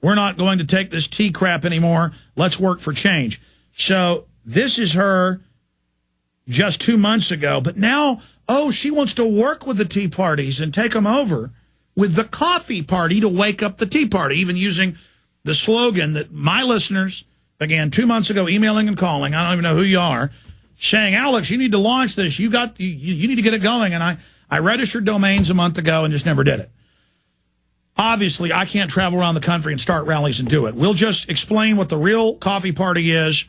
We're not going to take this tea crap anymore. Let's work for change. So this is her just 2 months ago. But now, oh, she wants to work with the Tea Parties and take them over with the coffee party to wake up the Tea Party, even using the slogan that my listeners, again, 2 months ago, emailing and calling, I don't even know who you are, saying, Alex, you need to launch this. You need to get it going. And I registered domains a month ago and just never did it. Obviously, I can't travel around the country and start rallies and do it. We'll just explain what the real coffee party is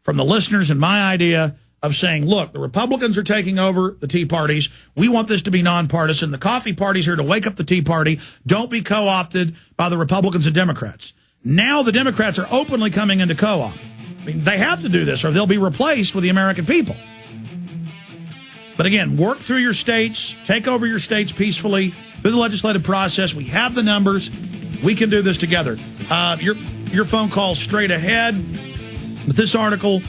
from the listeners and my idea of saying, look, the Republicans are taking over the Tea Parties. We want this to be nonpartisan. The coffee party's here to wake up the Tea Party. Don't be co-opted by the Republicans and Democrats. Now the Democrats are openly coming into co-op. I mean, they have to do this or they'll be replaced with the American people. But again, work through your states, take over your states peacefully through the legislative process. We have the numbers. We can do this together. Your phone call straight ahead with this article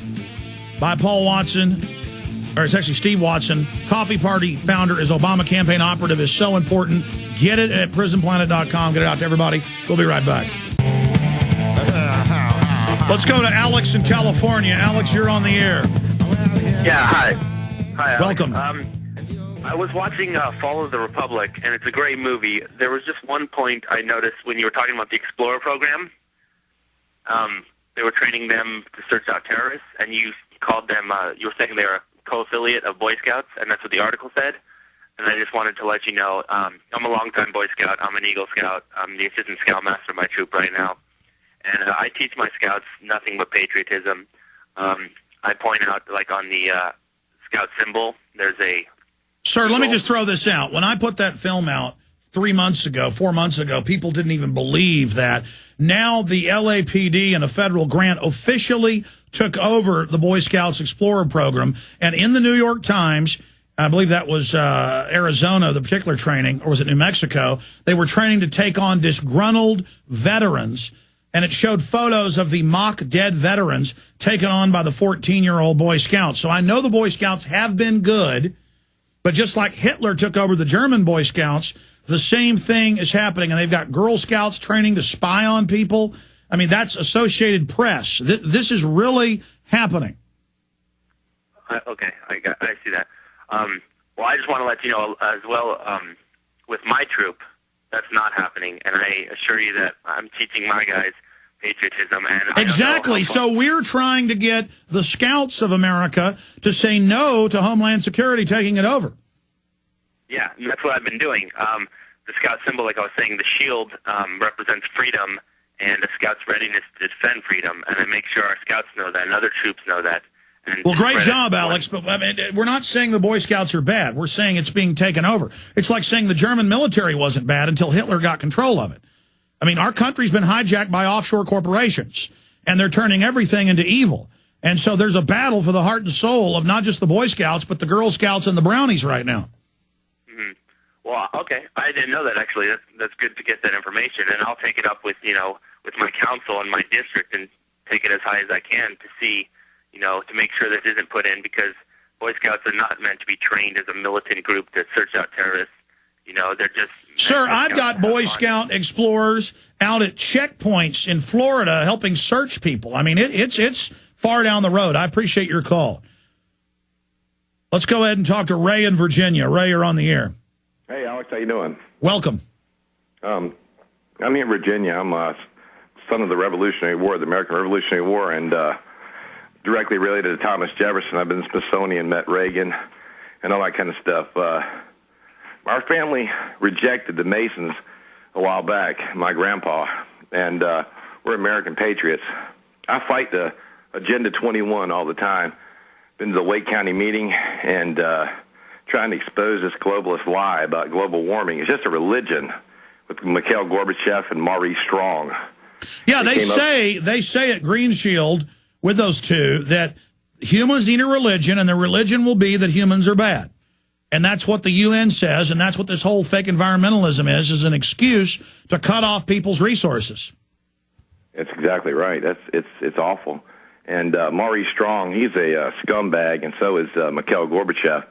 by Paul Watson, or it's actually Steve Watson. Coffee Party founder is Obama campaign operative is so important. Get it at prisonplanet.com. Get it out to everybody. We'll be right back. Let's go to Alex in California. Alex, you're on the air. Yeah, hi. Hi, Alex. Welcome. I was watching Fall of the Republic, and it's a great movie. There was just one point I noticed when you were talking about the Explorer program. They were training them to search out terrorists, and you called them, you were saying they were a co-affiliate of Boy Scouts, and that's what the article said. And I just wanted to let you know, I'm a longtime Boy Scout. I'm an Eagle Scout. I'm the assistant scoutmaster of my troop right now. And I teach my scouts nothing but patriotism. I point out, like on the scout symbol, there's a... Sir, let me just throw this out. When I put that film out 4 months ago, people didn't even believe that. Now the LAPD and a federal grant officially took over the Boy Scouts Explorer program. And in the New York Times, I believe that was Arizona, the particular training, or was it New Mexico? They were training to take on disgruntled veterans. And it showed photos of the mock dead veterans taken on by the 14-year-old Boy Scouts. So I know the Boy Scouts have been good, but just like Hitler took over the German Boy Scouts, the same thing is happening. And they've got Girl Scouts training to spy on people. I mean, that's Associated Press. This is really happening. Okay, I see that. Well, I just want to let you know as well, with my troop, that's not happening, and I assure you that I'm teaching my guys patriotism. And exactly. So we're trying to get the Scouts of America to say no to Homeland Security taking it over. Yeah, and that's what I've been doing. The Scout symbol, like I was saying, the shield represents freedom and the Scouts' readiness to defend freedom, and I make sure our Scouts know that and other troops know that. Well, great job, Alex, but I mean, we're not saying the Boy Scouts are bad. We're saying it's being taken over. It's like saying the German military wasn't bad until Hitler got control of it. I mean, our country's been hijacked by offshore corporations, and they're turning everything into evil. And so there's a battle for the heart and soul of not just the Boy Scouts, but the Girl Scouts and the Brownies right now. Mm-hmm. Well, okay. I didn't know that, actually. That's good to get that information, and I'll take it up with, with my council and my district and take it as high as I can to see, to make sure this isn't put in, because Boy Scouts are not meant to be trained as a militant group to search out terrorists. They're just... Sir, I've got Boy Scout explorers out at checkpoints in Florida helping search people. I mean, it's far down the road. I appreciate your call. Let's go ahead and talk to Ray in Virginia. Ray, you're on the air. Hey, Alex, how you doing? Welcome. I'm here in Virginia. I'm a son of the Revolutionary War, the American Revolutionary War, and directly related to Thomas Jefferson. I've been to Smithsonian, met Reagan, and all that kind of stuff. Our family rejected the Masons a while back, my grandpa, and we're American patriots. I fight the Agenda 21 all the time. Been to the Wake County meeting and trying to expose this globalist lie about global warming. It's just a religion with Mikhail Gorbachev and Maurice Strong. Yeah, they say at Green Shield with those two that humans need a religion, and the religion will be that humans are bad. And that's what the UN says, and that's what this whole fake environmentalism is an excuse to cut off people's resources. That's exactly right. It's awful. And Maurice Strong, he's a scumbag, and so is Mikhail Gorbachev.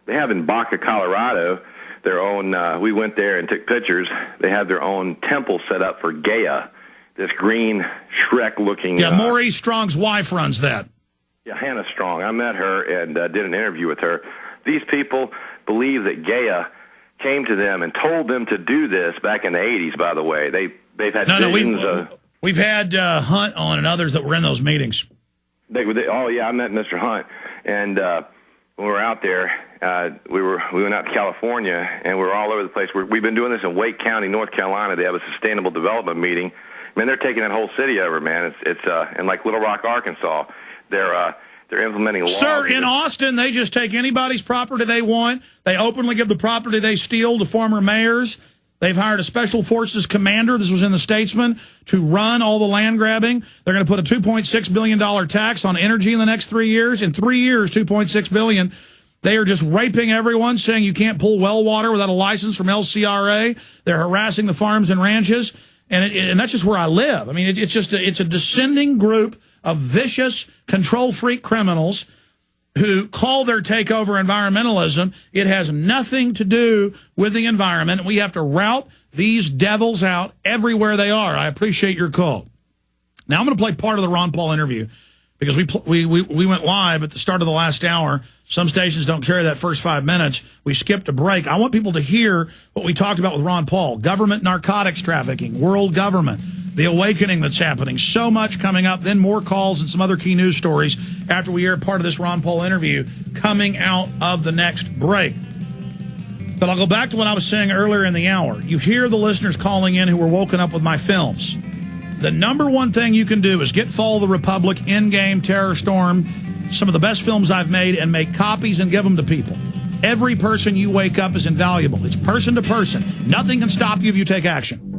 They have in Baca, Colorado, their own. We went there and took pictures. They had their own temple set up for Gaia, this green Shrek-looking. Yeah, Maurice Strong's wife runs that. Yeah, Hannah Strong. I met her and did an interview with her. These people believe that Gaia came to them and told them to do this back in the 80s, by the way. They've had visions. We've had Hunt on and others that were in those meetings. Oh, yeah, I met Mr. Hunt. And when we were out there, we went out to California, and we were all over the place. We've been doing this in Wake County, North Carolina. They have a sustainable development meeting. Man, they're taking that whole city over, man. It's in like Little Rock, Arkansas. They're implementing laws. Sir, in Austin, they just take anybody's property they want. They openly give the property they steal to former mayors. They've hired a special forces commander, this was in the Statesman, to run all the land grabbing. They're going to put a $2.6 billion tax on energy in the next 3 years. In 3 years, $2.6 billion. They are just raping everyone, saying you can't pull well water without a license from LCRA. They're harassing the farms and ranches. And that's just where I live. I mean, it's a descending group of vicious, control-freak criminals who call their takeover environmentalism. It has nothing to do with the environment. We have to rout these devils out everywhere they are. I appreciate your call. Now I'm going to play part of the Ron Paul interview because we went live at the start of the last hour. Some stations don't carry that first 5 minutes. We skipped a break. I want people to hear what we talked about with Ron Paul. Government narcotics trafficking, world government, the awakening that's happening. So much coming up, then more calls and some other key news stories after we air part of this Ron Paul interview coming out of the next break. But I'll go back to what I was saying earlier in the hour. You hear the listeners calling in who were woken up with my films. The number one thing you can do is get Fall of the Republic, Endgame, Terror Storm, some of the best films I've made, and make copies and give them to people. Every person you wake up is invaluable. It's person to person. Nothing can stop you if you take action.